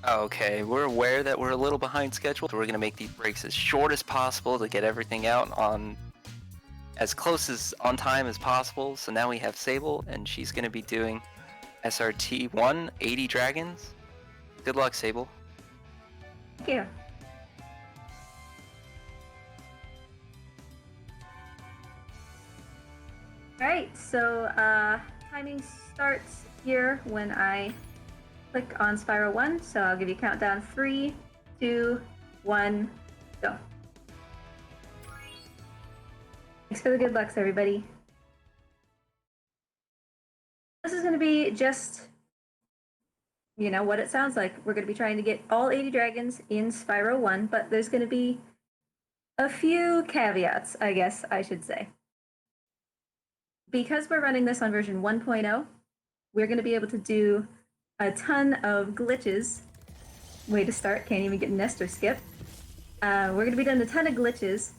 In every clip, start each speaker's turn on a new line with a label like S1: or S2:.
S1: Okay, we're aware that we're a little behind schedule. We're gonna make these breaks as short as possible to get everything out on as close as on time as possible. So now we have Sable, and she's gonna be doing SRT 1, 80 dragons. Good luck, Sable.
S2: Thank you. Alright, so timing starts here when I click on Spyro 1, so I'll give you a countdown. 3, 2, 1, go. Thanks for the good lucks, everybody. This is going to be just, you know, what it sounds like. We're going to be trying to get all 80 dragons in Spyro 1, but there's going to be a few caveats, I guess I should say. Because we're running this on version 1.0, we're going to be able to do a ton of glitches. Way to start, can't even get nest or skip. We're going to be doing a ton of glitches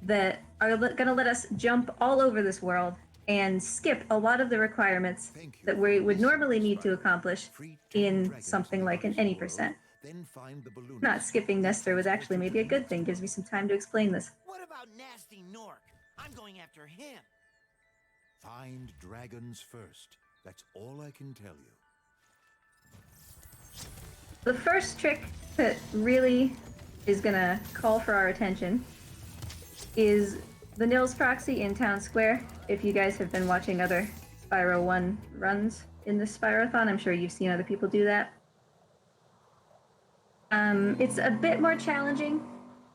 S2: that are going to let us jump all over this world and skip a lot of the requirements that we would normally need to accomplish in something like an any percent. Not skipping Nestor was actually maybe a good thing, gives me some time to explain this.
S3: What about Nasty Nork? I'm going after him.
S4: Find dragons first. That's all I can tell you.
S2: The first trick that really is going to call for our attention is the Nils proxy in Town Square. If you guys have been watching other Spyro 1 runs in this Spyrothon, I'm sure you've seen other people do that. It's a bit more challenging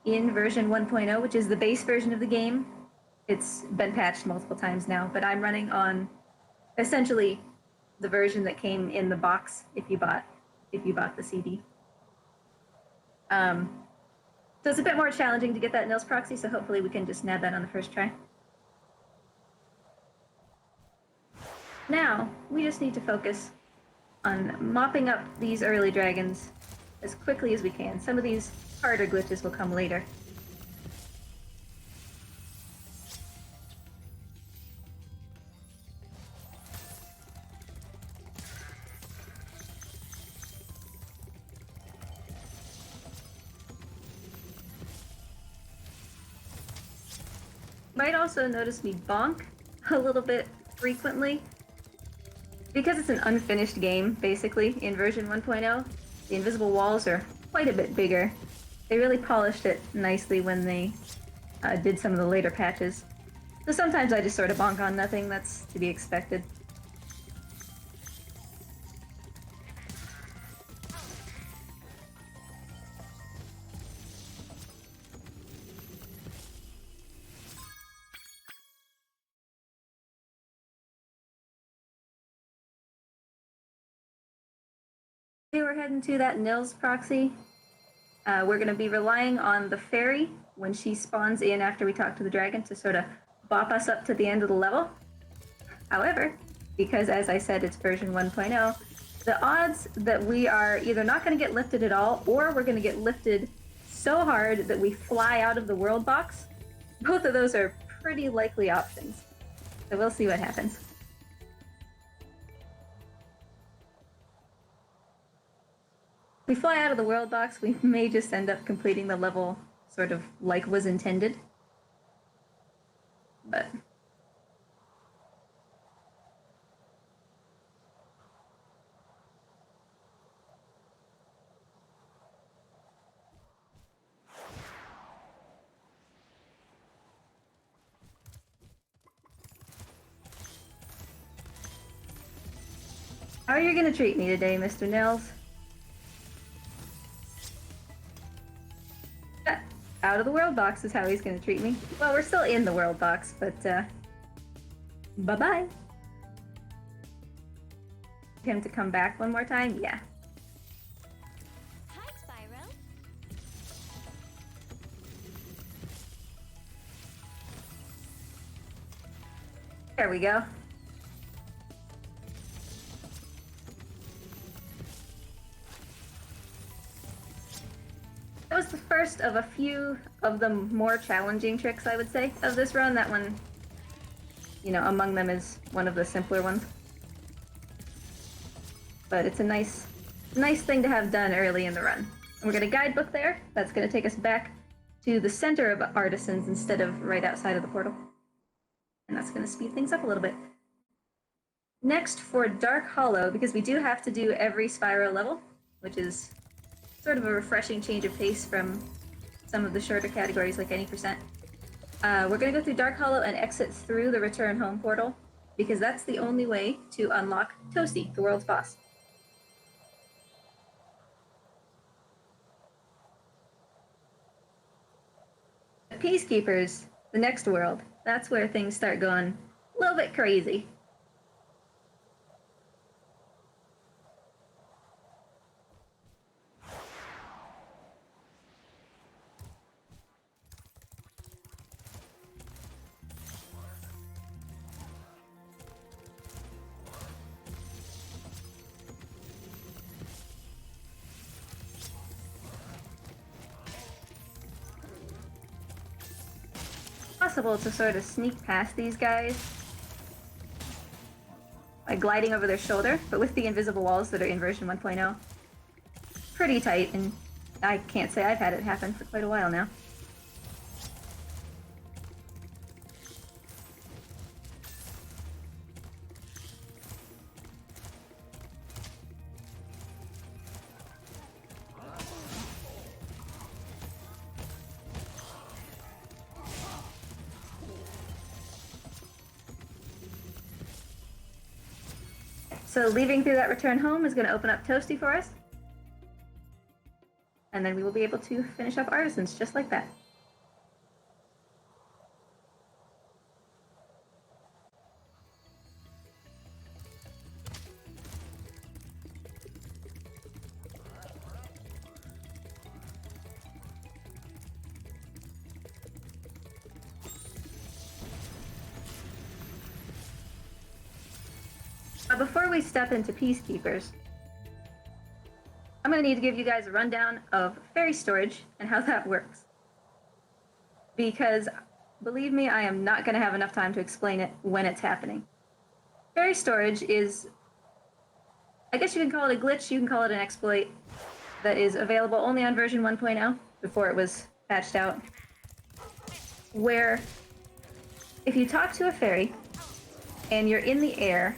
S2: in version 1.0, which is the base version of the game. It's been patched multiple times now, but I'm running on essentially the version that came in the box if you bought the CD. So it's a bit more challenging to get that Nils proxy, so hopefully we can just nab that on the first try. Now, we just need to focus on mopping up these early dragons as quickly as we can. Some of these harder glitches will come later. Might also notice me bonk a little bit frequently. Because it's an unfinished game, basically, in version 1.0, the invisible walls are quite a bit bigger. They really polished it nicely when they did some of the later patches. So sometimes I just sort of bonk on nothing, that's to be expected. We're heading to that Nils proxy. We're going to be relying on the fairy when she spawns in after we talk to the dragon to sort of bop us up to the end of the level. However, because as I said, it's version 1.0, the odds that we are either not going to get lifted at all or we're going to get lifted so hard that we fly out of the world box, both of those are pretty likely options. So we'll see what happens. If we fly out of the world box, we may just end up completing the level sort of like was intended. But how are you going to treat me today, Mr. Nils? Out of the world box is how he's going to treat me. Well, we're still in the world box, but bye-bye. Him to come back one more time? Yeah.
S5: Hi, Spyro.
S2: There we go. That was the first of a few of the more challenging tricks, I would say, of this run. That one, you know, among them is one of the simpler ones. But it's a nice nice thing to have done early in the run. And we're going to guidebook there. That's going to take us back to the center of Artisans instead of right outside of the portal. And that's going to speed things up a little bit. Next, for Dark Hollow, because we do have to do every Spyro level, which is sort of a refreshing change of pace from some of the shorter categories like any percent. We're going to go through Dark Hollow and exit through the Return Home portal, because that's the only way to unlock Toasty, the world's boss. The Peacekeepers, the next world, that's where things start going a little bit crazy. Possible to sort of sneak past these guys by gliding over their shoulder, but with the invisible walls that are in version 1.0, pretty tight, and I can't say I've had it happen for quite a while now. So leaving through that return home is going to open up Toasty for us. And then we will be able to finish up Artisans just like that. Before we step into Peacekeepers, I'm going to need to give you guys a rundown of Faerie Storage and how that works. Because, believe me, I am not going to have enough time to explain it when it's happening. Faerie Storage is, I guess you can call it a glitch, you can call it an exploit, that is available only on version 1.0 before it was patched out, where if you talk to a fairy and you're in the air,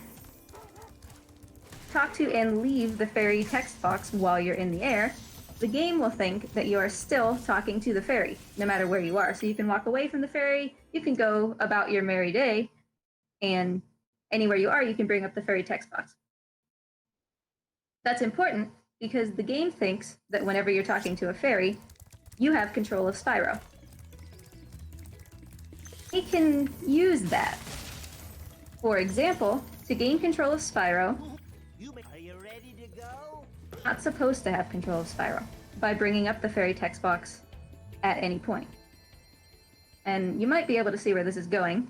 S2: talk to and leave the fairy text box while you're in the air, the game will think that you are still talking to the fairy, no matter where you are. So you can walk away from the fairy, you can go about your merry day, and anywhere you are, you can bring up the fairy text box. That's important because the game thinks that whenever you're talking to a fairy, you have control of Spyro. We can use that. For example, to gain control of Spyro,
S3: Are you ready to go?
S2: not supposed to have control of Spyro by bringing up the fairy text box at any point. And you might be able to see where this is going.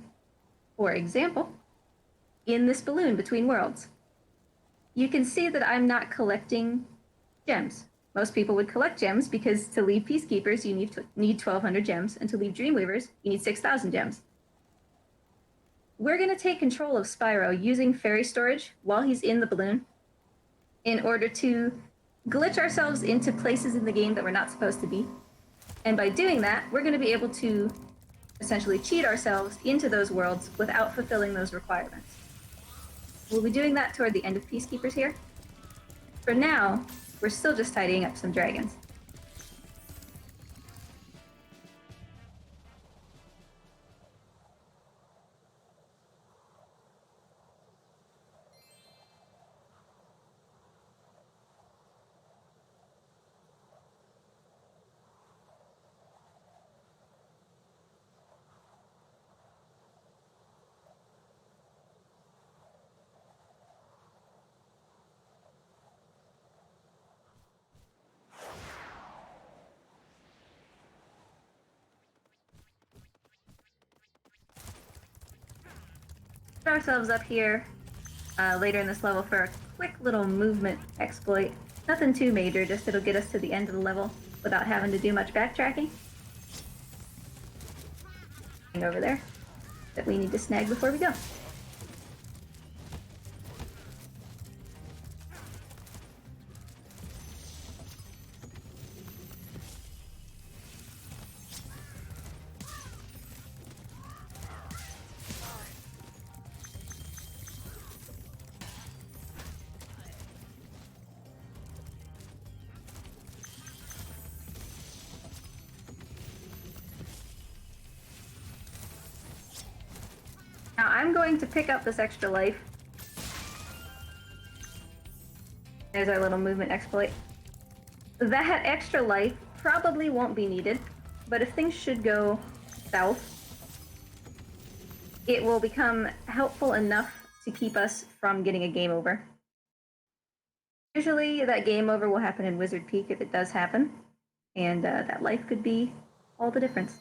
S2: For example, in this balloon between worlds, you can see that I'm not collecting gems. Most people would collect gems because to leave Peacekeepers, you need 1,200 gems, and to leave Dreamweavers, you need 6,000 gems. We're going to take control of Spyro using Faerie Storage while he's in the balloon in order to glitch ourselves into places in the game that we're not supposed to be. And by doing that, we're going to be able to essentially cheat ourselves into those worlds without fulfilling those requirements. We'll be doing that toward the end of Peacekeepers here. For now, we're still just tidying up some dragons. Put ourselves up here later in this level for a quick little movement exploit. Nothing too major, just it'll get us to the end of the level without having to do much backtracking. Over there that we need to snag before we go. I'm going to pick up this extra life. There's our little movement exploit. That extra life probably won't be needed, but if things should go south, it will become helpful enough to keep us from getting a game over. Usually that game over will happen in Wizard Peak if it does happen, and that life could be all the difference.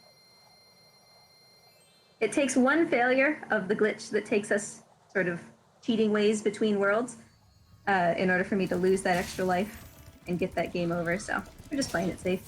S2: It takes one failure of the glitch that takes us sort of cheating ways between worlds in order for me to lose that extra life and get that game over, so we're just playing it safe.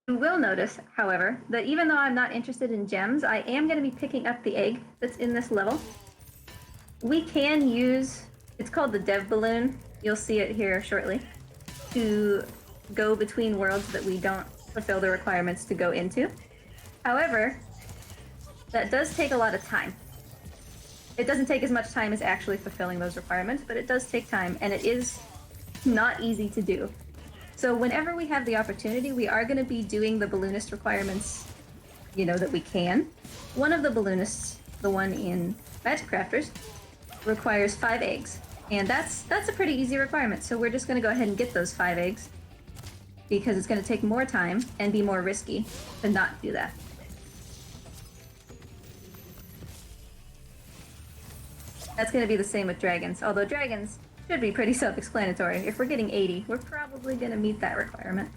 S2: You will notice, however, that even though I'm not interested in gems, I am going to be picking up the egg that's in this level. We can use, it's called the dev balloon, you'll see it here shortly, to go between worlds that we don't fulfill the requirements to go into. However, that does take a lot of time. It doesn't take as much time as actually fulfilling those requirements, but it does take time, and it is not easy to do. So whenever we have the opportunity, we are going to be doing the balloonist requirements, you know, that we can. One of the balloonists, the one in Magic Crafters, requires 5 eggs. And that's a pretty easy requirement, so we're just going to go ahead and get those 5 eggs, because it's going to take more time and be more risky to not do that. That's going to be the same with dragons, although dragons should be pretty self-explanatory. If we're getting 80, we're probably going to meet that requirement.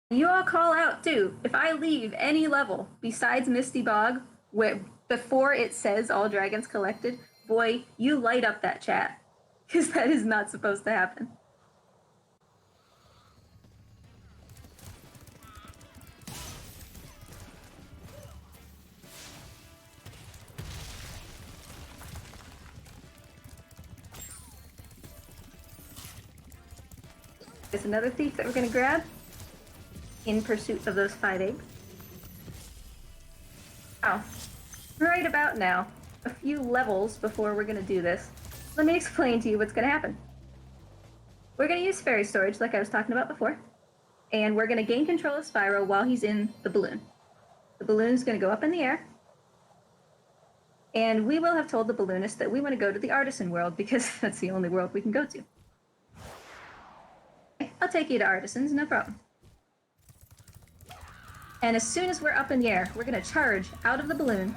S2: You all call out too. If I leave any level besides Misty Bog, where before it says all dragons collected, boy, you light up that chat, because that is not supposed to happen. There's another thief that we're going to grab in pursuit of those 5 eggs. Oh, right about now, a few levels before we're going to do this, let me explain to you what's going to happen. We're going to use Faerie Storage like I was talking about before, and we're going to gain control of Spyro while he's in the balloon. The balloon is going to go up in the air, and we will have told the balloonist that we want to go to the Artisan world because that's the only world we can go to. I'll take you to Artisans, no problem. And as soon as we're up in the air, we're going to charge out of the balloon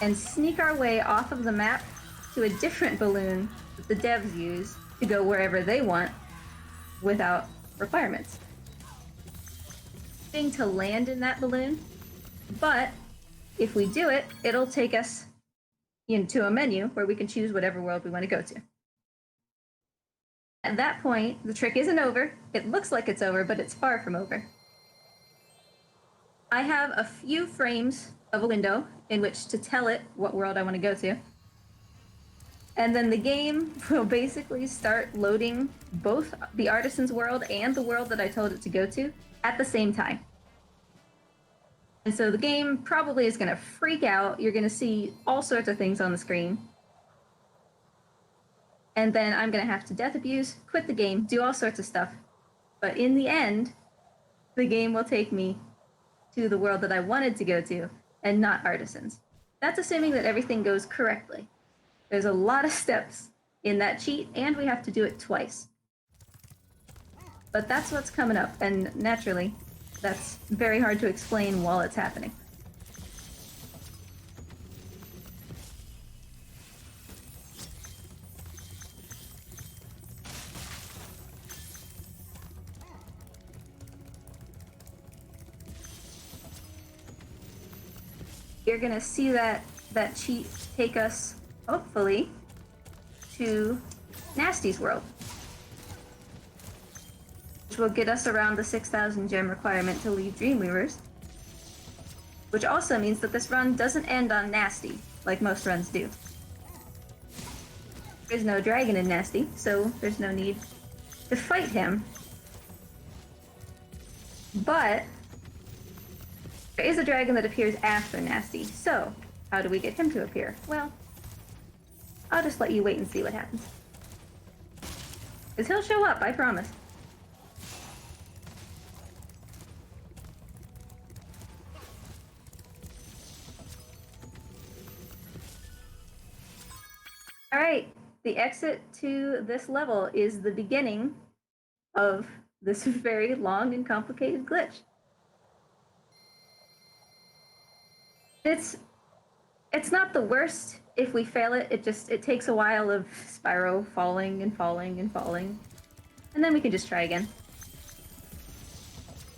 S2: and sneak our way off of the map to a different balloon that the devs use to go wherever they want without requirements. Thing to land in that balloon, but if we do it, it'll take us into a menu where we can choose whatever world we want to go to. At that point, the trick isn't over. It looks like it's over, but it's far from over. I have a few frames of a window in which to tell it what world I want to go to. And then the game will basically start loading both the Artisan's world and the world that I told it to go to at the same time. And so the game probably is going to freak out. You're going to see all sorts of things on the screen. And then I'm going to have to death abuse, quit the game, do all sorts of stuff. But in the end, the game will take me to the world that I wanted to go to, and not Artisans. That's assuming that everything goes correctly. There's a lot of steps in that cheat, and we have to do it twice. But that's what's coming up, and naturally, that's very hard to explain while it's happening. You're gonna see that cheat take us, hopefully, to Nasty's world. which will get us around the 6,000 gem requirement to leave Dreamweavers. Which also means that this run doesn't end on Nasty, like most runs do. There's no dragon in Nasty, so there's no need to fight him. But there is a dragon that appears after Nasty, so how do we get him to appear? Well, I'll just let you wait and see what happens. Because he'll show up, I promise. Alright, the exit to this level is the beginning of this very long and complicated glitch. It's not the worst if we fail it. It takes a while of Spyro falling and falling and falling. And then we can just try again.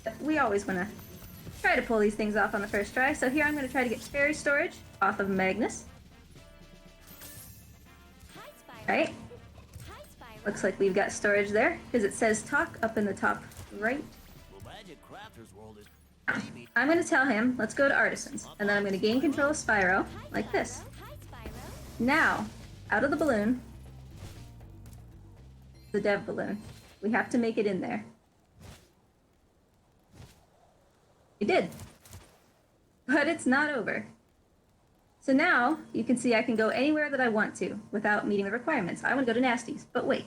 S2: But we always want to try to pull these things off on the first try. So here I'm going to try to get Faerie Storage off of Magnus. Right? Looks like we've got storage there, because it says talk up in the top right. I'm going to tell him, let's go to Artisans, and then I'm going to gain control of Spyro, like this. Now, out of the balloon, the dev balloon, we have to make it in there. We did. But it's not over. So now, you can see I can go anywhere that I want to without meeting the requirements. I want to go to Nasty's, but wait.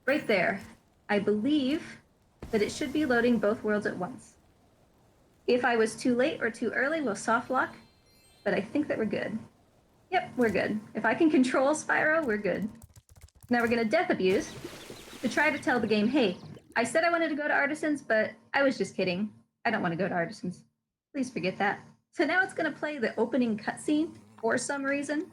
S2: Right there, I believe that it should be loading both worlds at once. If I was too late or too early, we'll soft lock, but I think that we're good. Yep, we're good. If I can control Spyro, we're good. Now we're going to death abuse to try to tell the game, hey, I said I wanted to go to Artisans, but I was just kidding. I don't want to go to Artisans. Please forget that. So now it's going to play the opening cutscene for some reason.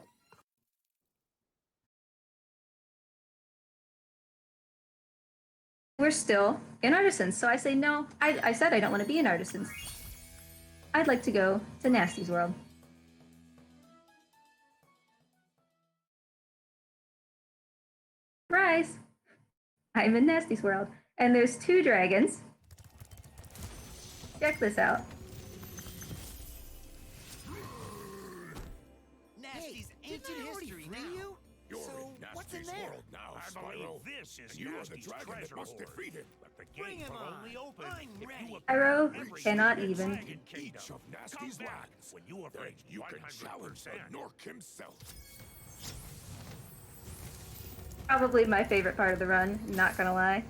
S2: We're still in Artisans, so I say no. I said I don't want to be in Artisans. I'd like to go to Nasty's world. Surprise! I'm in Nasty's world, and there's 2 dragons. Check this out.
S3: Nasty's ancient history now.
S5: You're
S3: So,
S5: in
S3: what's in
S5: Nasty's
S3: there?
S5: world now,
S6: I
S5: Spyro.
S6: believe this is
S5: And you are the
S6: Nasty's
S5: dragon that
S6: treasure
S5: must
S6: hoard.
S5: defeat him.
S6: But the
S3: Bring
S6: gates
S3: him
S6: will
S3: on.
S6: only open
S3: I'm
S6: if
S3: ready.
S6: you
S2: Spyro
S6: appear every
S2: cannot
S6: single
S2: even.
S6: Dragon Kingdom.
S5: Each of Nasty's
S6: Come back
S5: lands.
S6: when you have
S5: Then
S6: reached
S5: you can challenge the
S6: 100%.
S5: Nork himself.
S2: Probably my favorite part of the run, not gonna lie.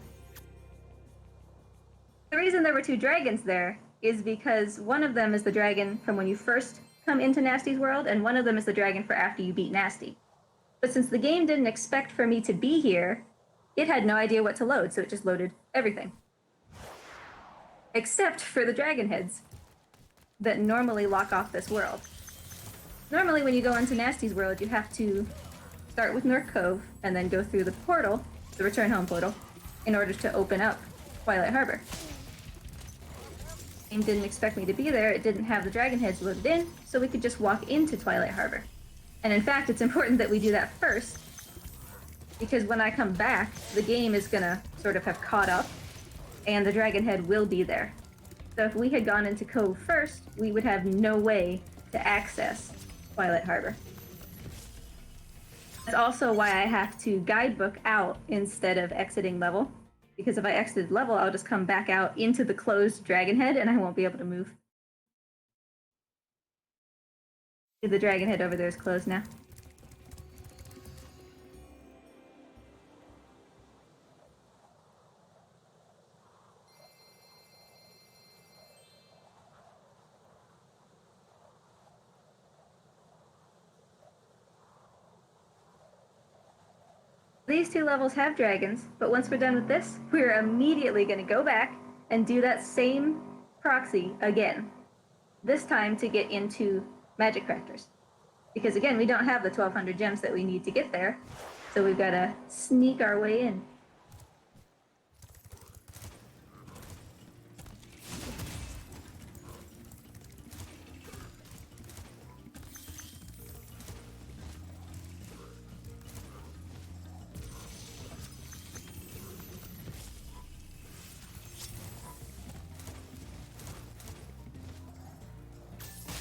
S2: The reason there were 2 dragons there is because one of them is the dragon from when you first come into Nasty's world, and one of them is the dragon for after you beat Nasty. But since the game didn't expect for me to be here, it had no idea what to load, so it just loaded everything. Except for the dragon heads that normally lock off this world. Normally when you go into Nasty's world, you have to start with Nork Cove and then go through the portal, the return home portal, in order to open up Twilight Harbor. The game didn't expect me to be there, it didn't have the dragon heads loaded in, so we could just walk into Twilight Harbor. And in fact, it's important that we do that first, because when I come back, the game is gonna sort of have caught up, and the dragon head will be there. So if we had gone into Cove first, we would have no way to access Twilight Harbor. That's also why I have to guidebook out instead of exiting level, because if I exited level, I'll just come back out into the closed dragon head and I won't be able to move. The dragon head over there is closed now. These 2 levels have dragons, but once we're done with this, we're immediately going to go back and do that same proxy again. This time to get into Magic Crafters. Because again, we don't have the 1200 gems that we need to get there, so we've got to sneak our way in.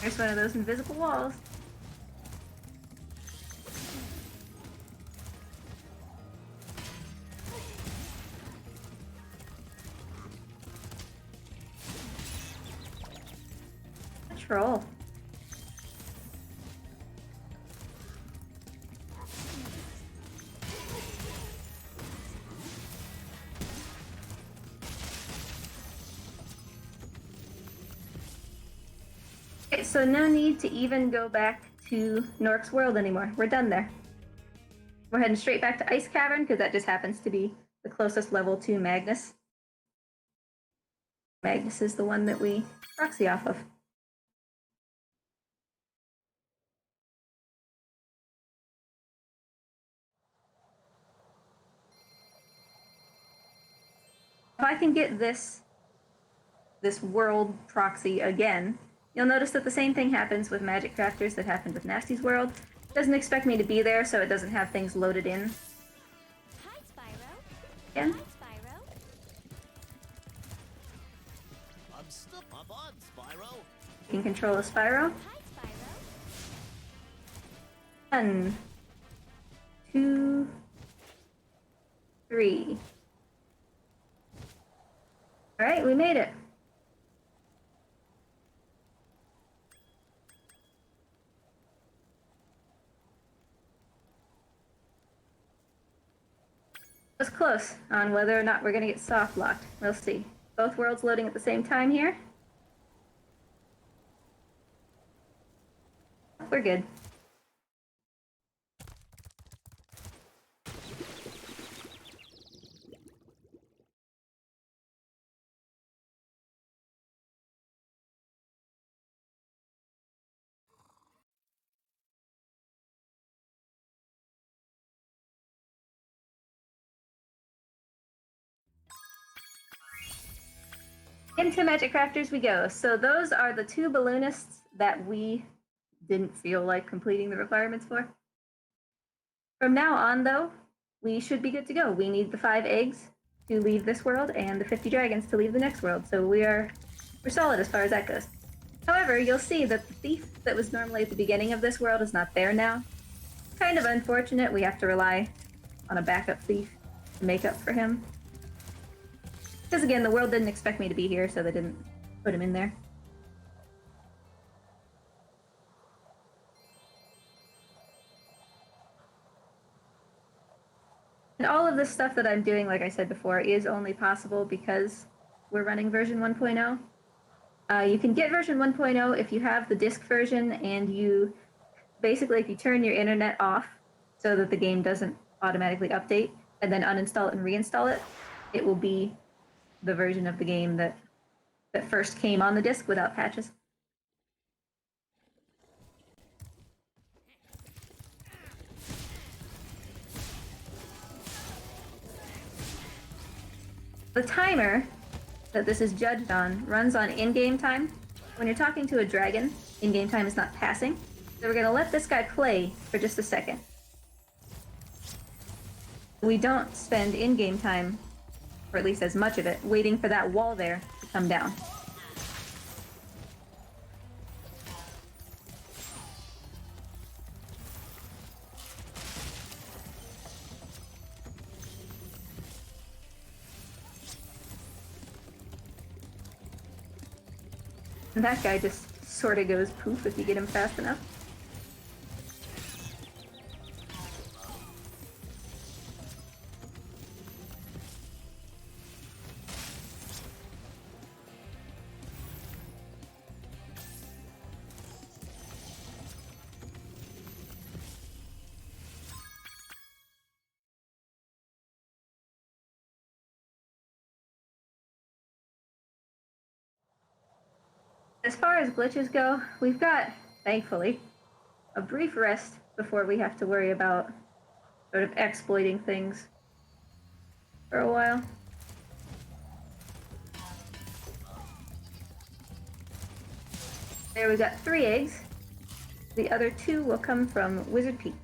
S2: There's one of those invisible walls. A troll. Okay, so no need to even go back to Nork's World anymore. We're done there. We're heading straight back to Ice Cavern because that just happens to be the closest level to Magnus. Magnus is the one that we proxy off of. If I can get this world proxy again, you'll notice that the same thing happens with Magic Crafters that happened with Nasty's World. It doesn't expect me to be there, so it doesn't have things loaded in.
S5: Hi, Spyro.
S2: Again.
S5: Hi, Spyro.
S3: Up on, Spyro.
S2: You can control a Spyro.
S5: Hi, Spyro.
S2: 1, 2, 3. Alright, we made it. It was close on whether or not we're going to get soft locked. We'll see. Both worlds loading at the same time here. We're good. Into Magic Crafters we go. So those are the 2 balloonists that we didn't feel like completing the requirements for. From now on, though, we should be good to go. We need the 5 eggs to leave this world and the 50 dragons to leave the next world. So we're solid as far as that goes. However, you'll see that the thief that was normally at the beginning of this world is not there now. Kind of unfortunate. We have to rely on a backup thief to make up for him. Because again, the world didn't expect me to be here, so they didn't put him in there. And all of this stuff that I'm doing, like I said before, is only possible because we're running version 1.0. You can get version 1.0 if you have the disc version and you basically, if you turn your internet off so that the game doesn't automatically update and then uninstall it and reinstall it, it will be the version of the game that first came on the disc without patches. The timer that this is judged on runs on in-game time. When you're talking to a dragon, in-game time is not passing. So we're going to let this guy play for just a second. We don't spend in-game time, or at least as much of it, waiting for that wall there to come down. And that guy just sort of goes poof if you get him fast enough. As far as glitches go, we've got, thankfully, a brief rest before we have to worry about sort of exploiting things for a while. There, we've got 3 eggs. The other 2 will come from Wizard Peak.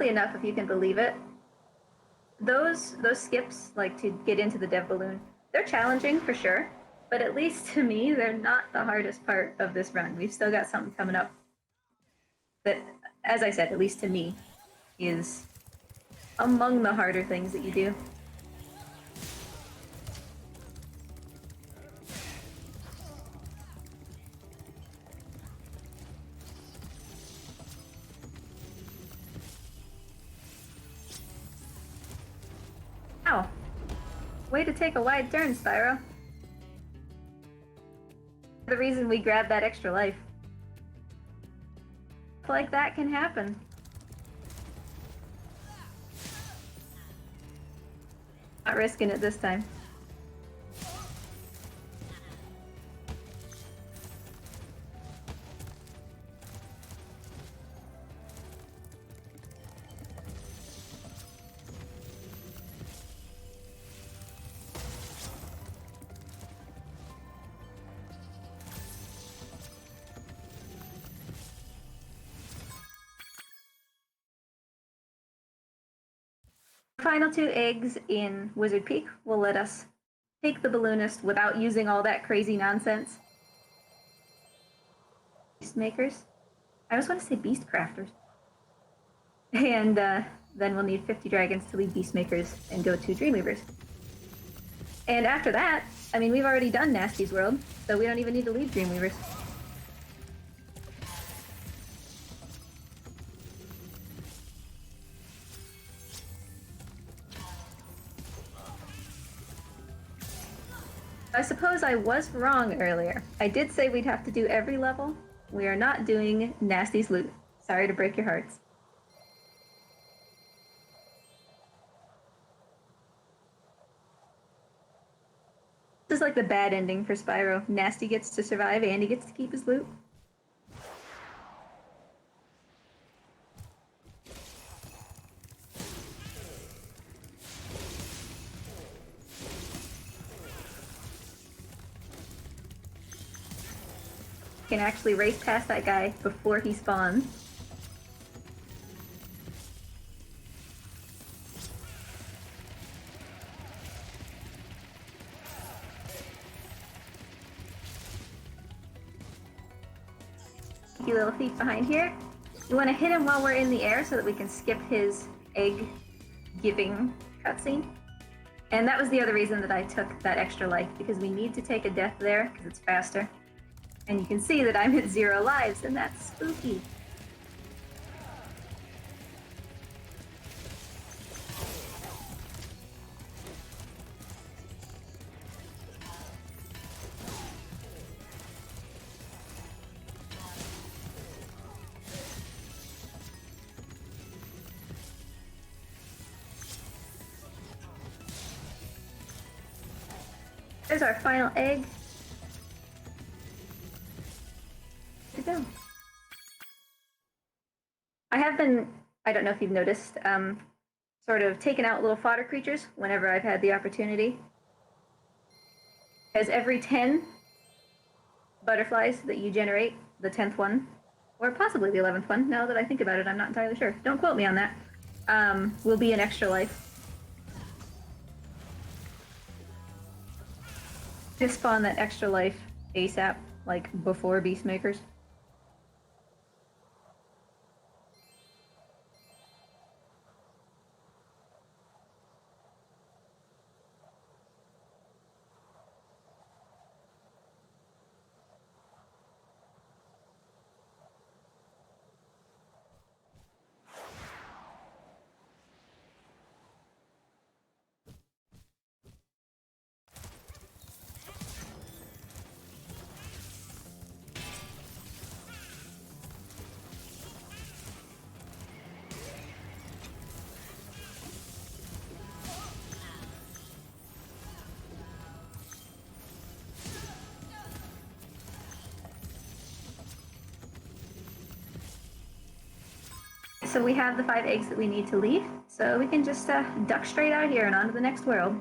S2: oddly enough, if you can believe it, those skips, like to get into the dev balloon, they're challenging for sure, but at least to me, they're not the hardest part of this run. We've still got something coming up that, as I said, at least to me, is among the harder things that you do. Ow. Way to take a wide turn, Spyro. The reason we grabbed that extra life. Like that can happen. Not risking it this time. Final 2 eggs in Wizard Peak will let us take the balloonist without using all that crazy nonsense. Beast makers. I always want to say beast crafters. And then we'll need 50 dragons to lead beast makers and go to Dreamweavers. And after that, I mean, we've already done Nasty's World, so we don't even need to leave Dreamweavers. I suppose I was wrong earlier. I did say we'd have to do every level. We are not doing Nasty's Loot. Sorry to break your hearts. This is like the bad ending for Spyro. Nasty gets to survive and he gets to keep his loot. Can actually race past that guy before he spawns. Sneaky little thief behind here. We want to hit him while we're in the air so that we can skip his egg giving cutscene. And that was the other reason that I took that extra life, because we need to take a death there because it's faster. And you can see that I'm at 0 lives, and that's spooky. There's our final egg. To go. I have been, I don't know if you've noticed, sort of taking out little fodder creatures whenever I've had the opportunity. As every 10 butterflies that you generate, the 10th one, or possibly the 11th one, now that I think about it, I'm not entirely sure. Don't quote me on that. Will be an extra life. Just spawn that extra life ASAP, like before Beast Makers. So we have the 5 eggs that we need to leave, so we can just duck straight out here and on to the next world.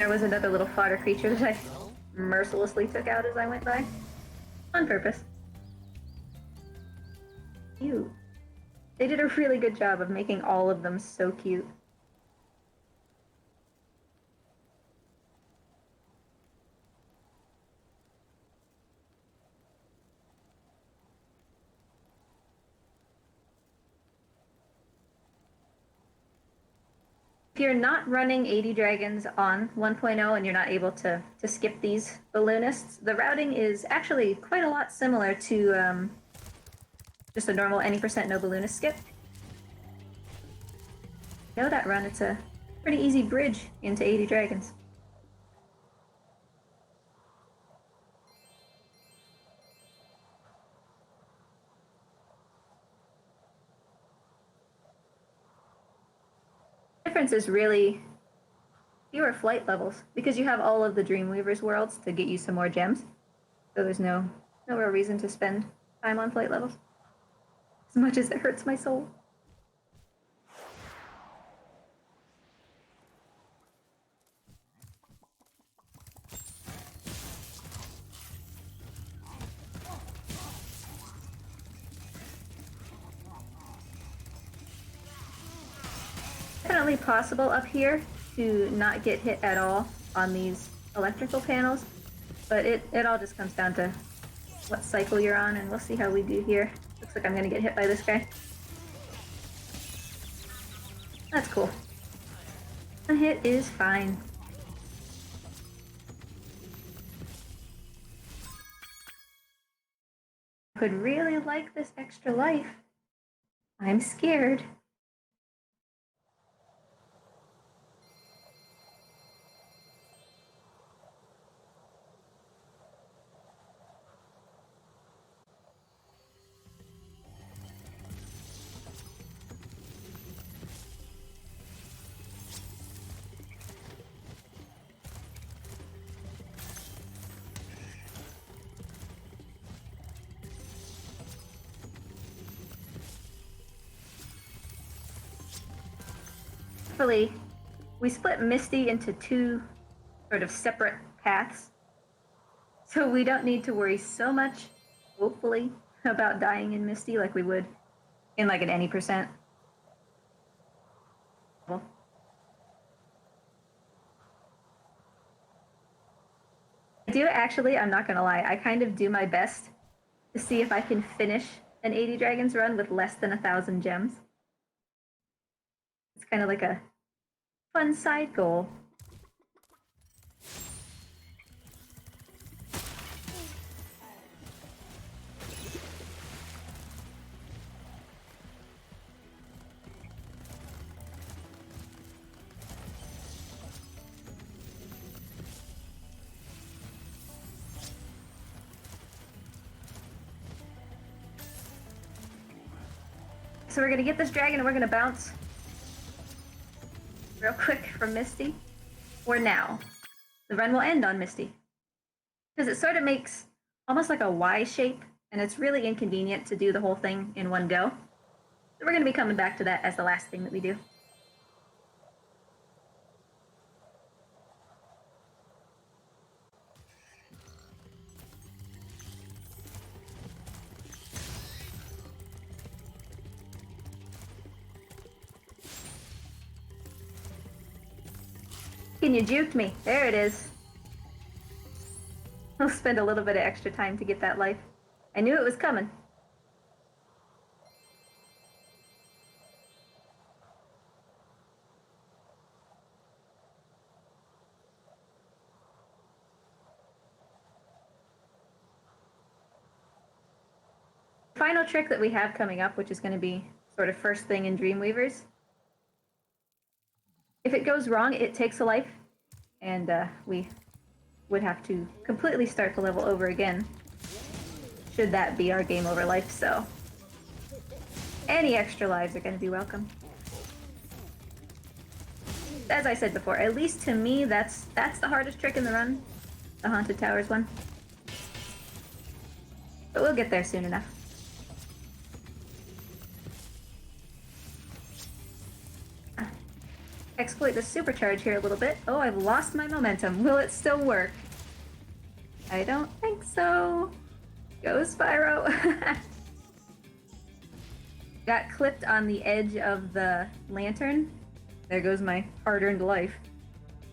S2: There was another little fodder creature that I mercilessly took out as I went by. On purpose. Cute. They did a really good job of making all of them so cute. If you're not running 80 dragons on 1.0 and you're not able to skip these balloonists, the routing is actually quite a lot similar to just a normal any percent no balloonist skip. You know that run, it's a pretty easy bridge into 80 dragons. Difference is really fewer flight levels because you have all of the Dreamweaver's worlds to get you some more gems. So there's no real reason to spend time on flight levels. As much as it hurts my soul. Definitely possible up here to not get hit at all on these electrical panels, but it all just comes down to what cycle you're on, and we'll see how we do here. Looks like I'm gonna get hit by this guy. That's cool. A hit is fine. I could really like this extra life. I'm scared. Thankfully, we split Misty into two sort of separate paths, so we don't need to worry so much, hopefully, about dying in Misty like we would in like an any percent. I do actually, I'm not gonna lie, I kind of do my best to see if I can finish an 80 Dragons run with less than 1,000 gems. It's kind of like a fun side goal. So we're gonna get this dragon and we're gonna bounce real quick from Misty. Or now. The run will end on Misty. Because it sort of makes almost like a Y shape, and it's really inconvenient to do the whole thing in one go. So we're gonna be coming back to that as the last thing that we do. Can you juke me? There it is. I'll spend a little bit of extra time to get that life. I knew it was coming. Final trick that we have coming up, which is going to be sort of first thing in Dreamweavers. If it goes wrong, it takes a life, and we would have to completely start the level over again, should that be our game over life, so any extra lives are going to be welcome. As I said before, at least to me, that's the hardest trick in the run, the Haunted Towers one. But we'll get there soon enough. exploit the supercharge here a little bit. Oh, I've lost my momentum. Will it still work? I don't think so. Go, Spyro. Got clipped on the edge of the lantern. There goes my hard-earned life.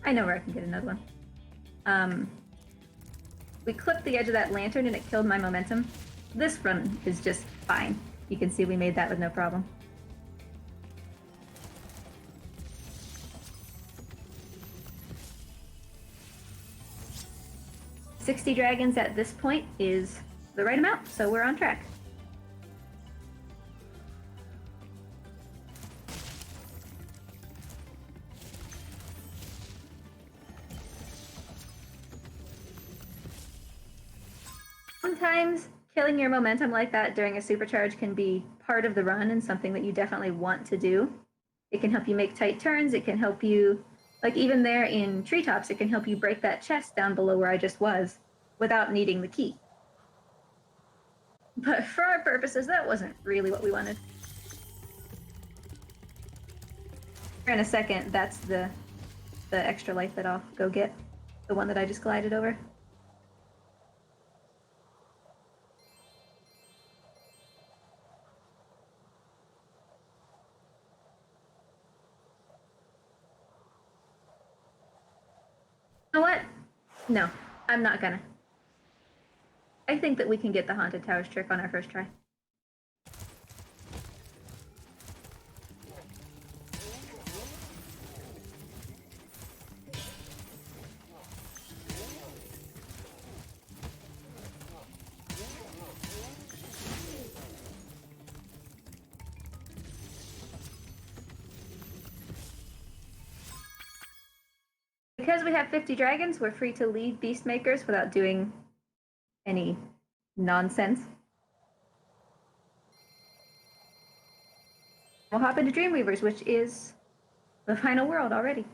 S2: I know where I can get another one. We clipped the edge of that lantern and it killed my momentum. This run is just fine. You can see we made that with no problem. $60 dragons at this point is the right amount, so we're on track. Sometimes killing your momentum like that during a supercharge can be part of the run and something that you definitely want to do. It can help you make tight turns. It can help you, like even there in treetops, it can help you break that chest down below where I just was without needing the key. But for our purposes, that wasn't really what we wanted. In a second, that's the extra life that I'll go get. The one that I just glided over. You know what? No, I'm not gonna. I think that we can get the Haunted Towers trick on our first try. Because we have 50 dragons, we're free to leave Beastmakers without doing any nonsense. We'll hop into Dreamweavers, which is the final world already.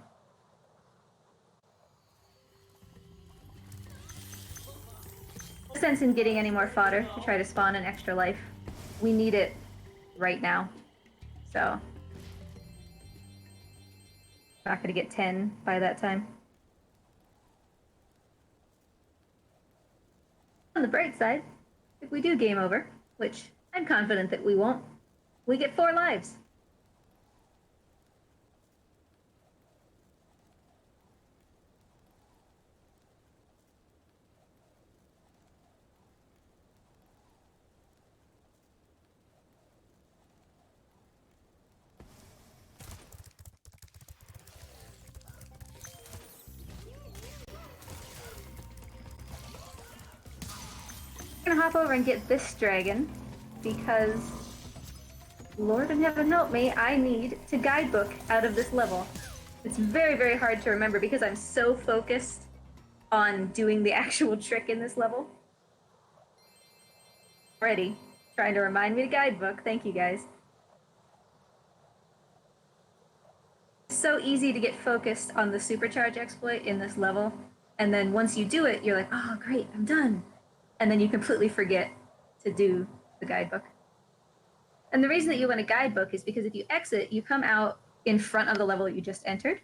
S2: No sense in getting any more fodder to try to spawn an extra life. We need it right now. So, not gonna get 10 by that time. On the bright side, if we do game over, which I'm confident that we won't, we get 4 lives. I'm gonna hop over and get this dragon because, Lord in heaven help me, I need to guidebook out of this level. It's very, very hard to remember because I'm so focused on doing the actual trick in this level. Already trying to remind me to guidebook. Thank you guys. It's so easy to get focused on the supercharge exploit in this level, and then once you do it, you're like, oh great, I'm done. And then you completely forget to do the guidebook. And the reason that you want a guidebook is because if you exit, you come out in front of the level that you just entered,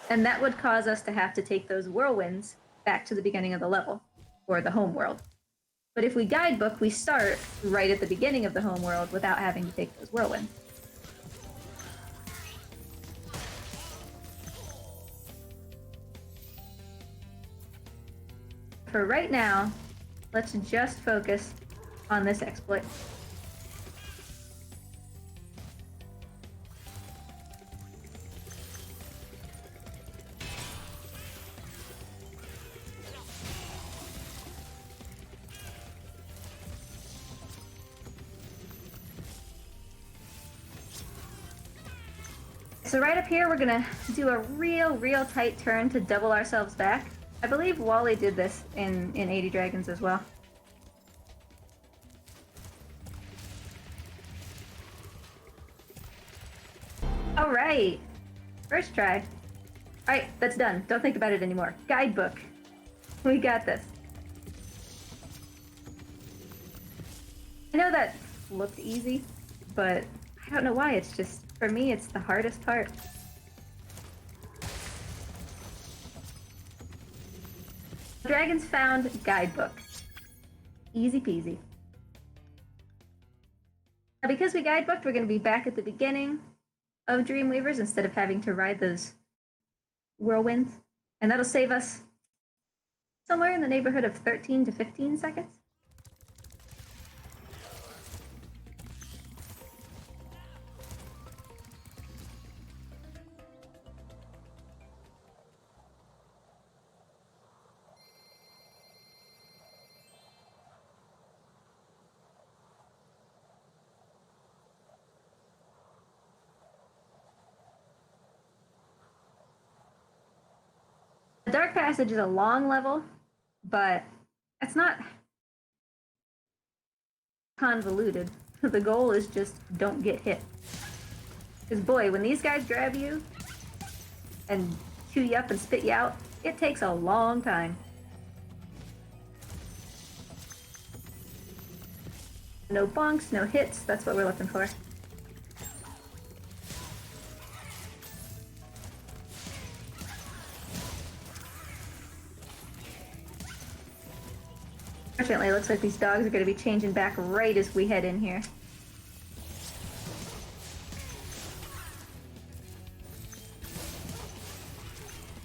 S2: and that would cause us to have to take those whirlwinds back to the beginning of the level, or the home world. But if we guidebook, we start right at the beginning of the home world without having to take those whirlwinds. For right now, let's just focus on this exploit. So right up here, we're gonna do a real tight turn to double ourselves back. I believe Wally did this in 80 Dragons as well. All right, first try. All right, that's done. Don't think about it anymore. Guidebook. We got this. I know that looked easy, but I don't know why. It's just, for me, it's the hardest part. Dragons Found guidebook. Easy peasy. Now, because we guidebooked, we're going to be back at the beginning of Dreamweavers instead of having to ride those whirlwinds. And that'll save us somewhere in the neighborhood of 13 to 15 seconds. The Dark Passage is a long level, but it's not convoluted. The goal is just don't get hit. Because boy, when these guys grab you and chew you up and spit you out, it takes a long time. No bonks, no hits, that's what we're looking for. Fortunately, it looks like these dogs are going to be changing back right as we head in here.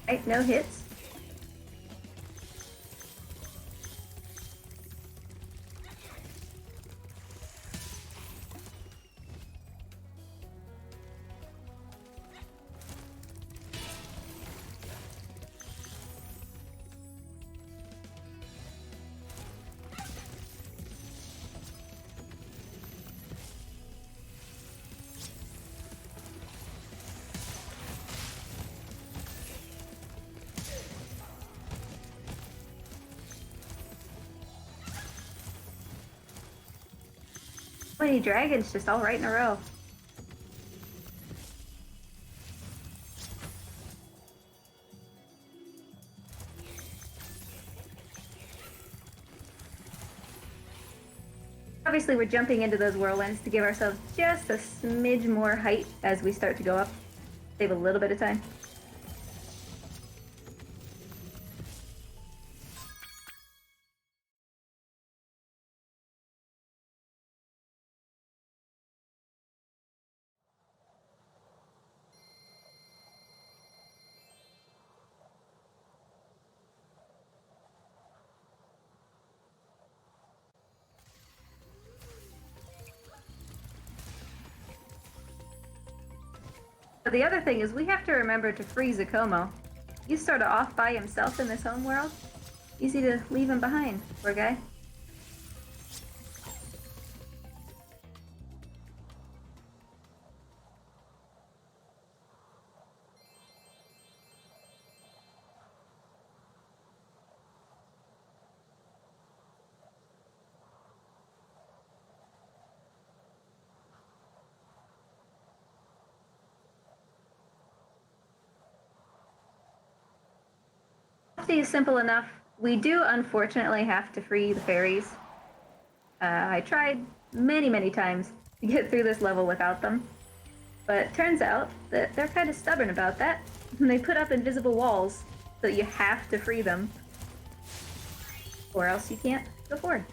S2: Right, no hits. So many dragons just all right in a row. Obviously, we're jumping into those whirlwinds to give ourselves just a smidge more height as we start to go up. Save a little bit of time. But the other thing is we have to remember to free Zakomo. He's sort of off by himself in this home world. Easy to leave him behind, poor guy. Is simple enough. We do unfortunately have to free the fairies. I tried many times to get through this level without them, but turns out that they're kind of stubborn about that. And they put up invisible walls so you have to free them, or else you can't go forward.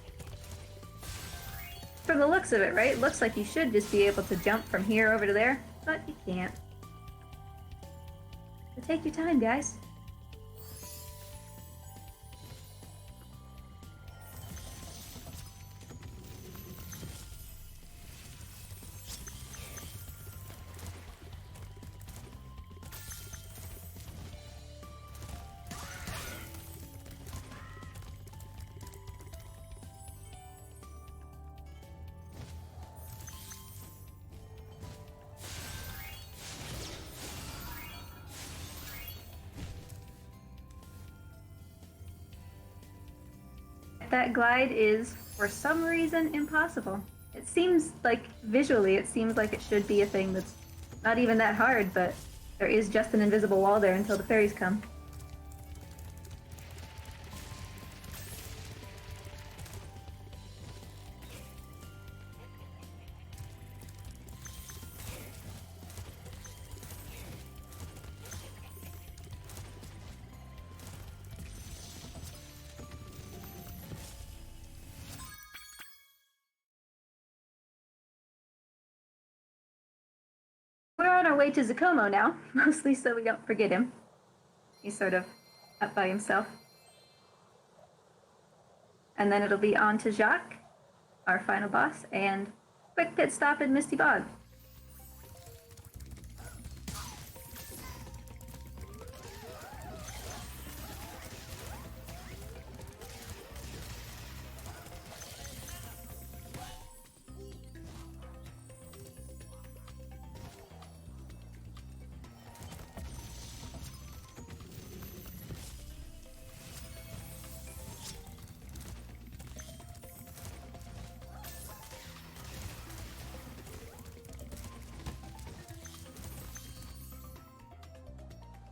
S2: From the looks of it, right? It looks like you should just be able to jump from here over to there, but you can't. So take your time, guys. That glide is, for some reason, impossible. It seems like, visually, it seems like it should be a thing that's not even that hard, but there is just an invisible wall there until the fairies come. our way to Zakomo now, mostly so we don't forget him. He's sort of up by himself. And then it'll be on to Jacques, our final boss, and quick pit stop in Misty Bog.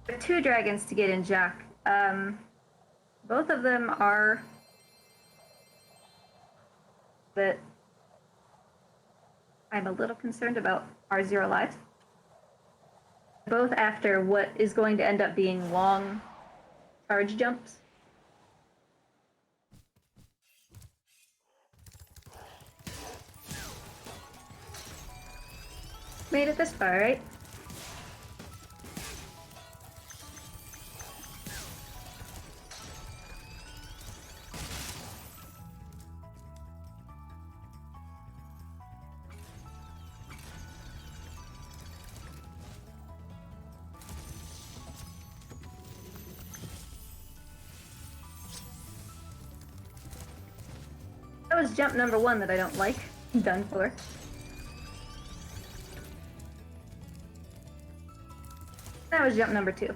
S2: There are 2 dragons to get in, Jack. Both of them are that I'm a little concerned about our 0 lives. Both after what is going to end up being long charge jumps. Made it this far, right? That was jump number 1 that I don't like. Done for. That was jump number 2.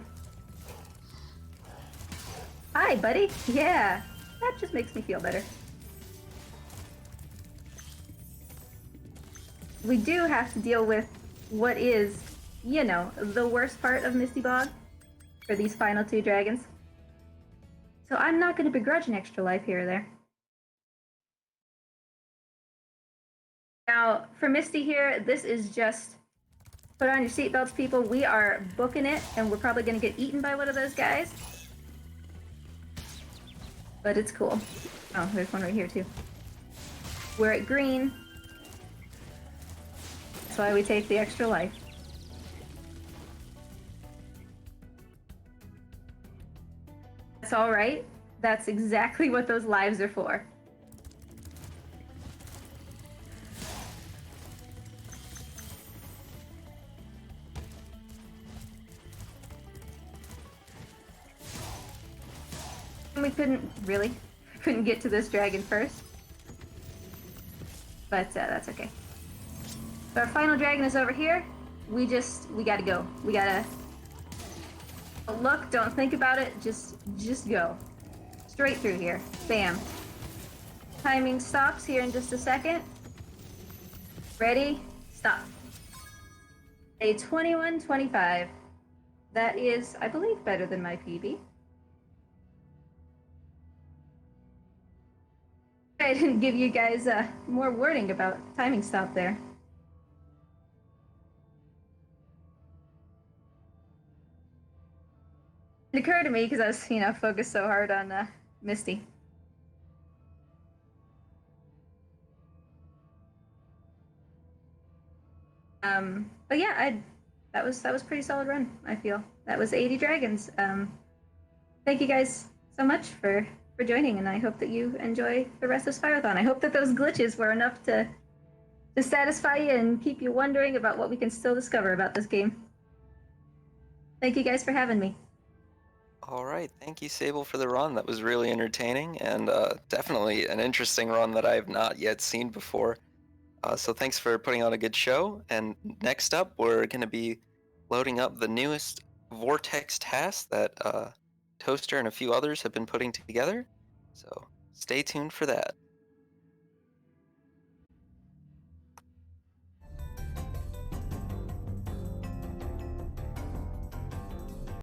S2: Hi, buddy. Yeah, that just makes me feel better. We do have to deal with what is, you know, the worst part of Misty Bog for these final 2 dragons. So I'm not going to begrudge an extra life here or there. Now, for Misty here, this is just put on your seatbelts, people. We are booking it, and we're probably going to get eaten by one of those guys. But it's cool. Oh, there's one right here, too. We're at green. That's why we take the extra life. That's all right. That's exactly what those lives are for. We couldn't get to this dragon first. But that's okay. So our final dragon is over here. We gotta go. We gotta look, don't think about it, just go. Straight through here. Bam. Timing stops here in just a second. Ready? Stop. A 21:25. That is, I believe, better than my PB. I didn't give you guys more warning about timing stop there. It occurred to me because I was, focused so hard on Misty. But yeah, that was pretty solid run. I feel that was 80 dragons. Thank you guys so much for joining, and I hope that you enjoy the rest of Spyrothon. I hope that those glitches were enough to satisfy you and keep you wondering about what we can still discover about this game. Thank you guys for having me.
S1: All right, thank you, Sable, for the run. That was really entertaining and definitely an interesting run that I have not yet seen before. So thanks for putting on a good show. And next up, we're going to be loading up the newest Vortex task that Toaster and a few others have been putting together. So stay tuned for that.